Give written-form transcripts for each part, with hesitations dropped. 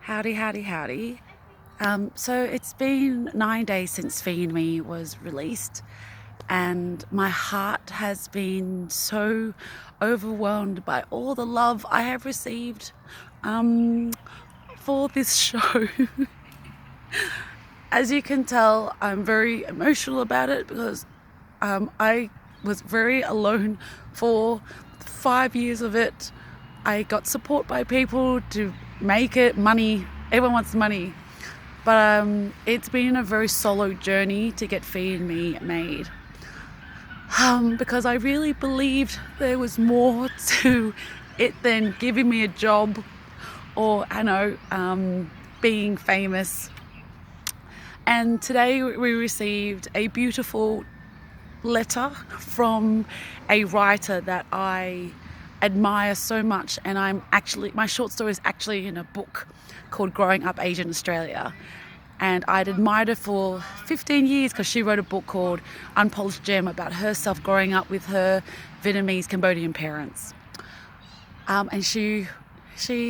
Howdy, howdy, howdy. So it's been 9 days since Feed Me was released, and my heart has been so overwhelmed by all the love I have received for this show. As you can tell, I'm very emotional about it because I was very alone for 5 years of it. I got support by people to make it, money. Everyone wants money. But it's been a very solo journey to get Feed Me made. Because I really believed there was more to it than giving me a job or, being famous. And today we received a beautiful letter from a writer that I admire so much, and my short story is actually in a book called Growing Up Asian Australia, and I'd admired her for 15 years because she wrote a book called Unpolished Gem about herself growing up with her Vietnamese Cambodian parents, and she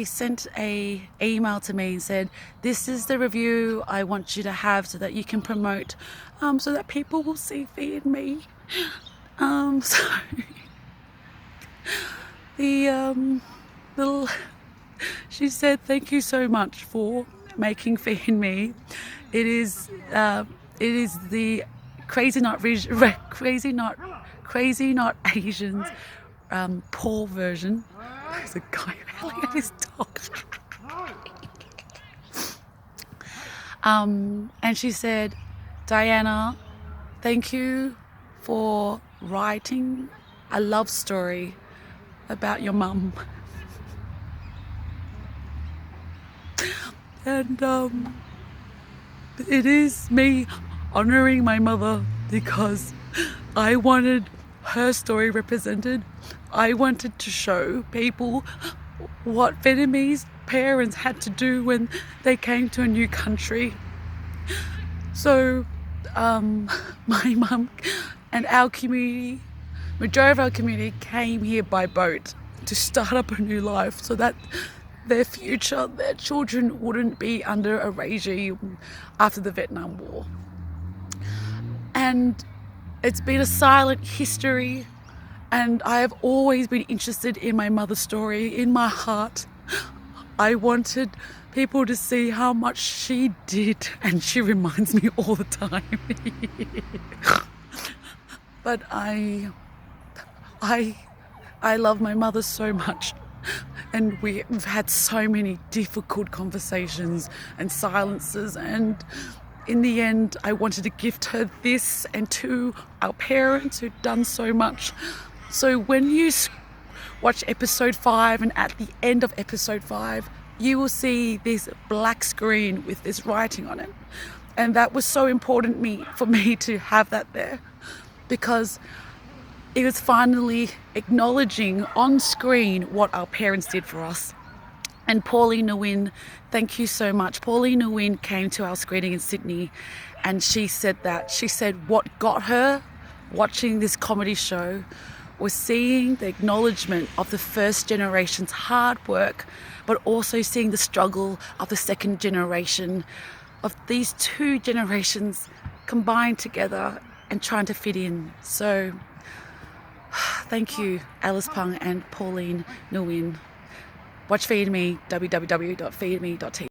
sent a email to me and said, "This is the review I want you to have so that you can promote, so that people will see Feed Me." So she said, "Thank you so much for making Feed Me. It is the Crazy Not Asians poor version." There's a guy yelling at his dog. And she said, "Diana, thank you for writing a love story about your mum." And it is me honoring my mother because I wanted her story represented. I wanted to show people what Vietnamese parents had to do when they came to a new country. So my mum and our community, majority of our community, came here by boat to start up a new life so that their future, their children wouldn't be under a regime after the Vietnam War. And it's been a silent history, and I have always been interested in my mother's story. In my heart, I wanted people to see how much she did, and she reminds me all the time. But I love my mother so much, and we've had so many difficult conversations and silences, and in the end I wanted to gift her this, and to our parents who've done so much. So when you watch episode 5, and at the end of episode 5 you will see this black screen with this writing on it, and that was so important for me to have that there, because it was finally acknowledging on screen what our parents did for us. And Pauline Nguyen, thank you so much. Pauline Nguyen came to our screening in Sydney, and she said what got her watching this comedy show was seeing the acknowledgement of the first generation's hard work, but also seeing the struggle of the second generation, of these two generations combined together and trying to fit in. So thank you, Alice Pung and Pauline Nguyen. Watch Feed Me, www.feedme.tv.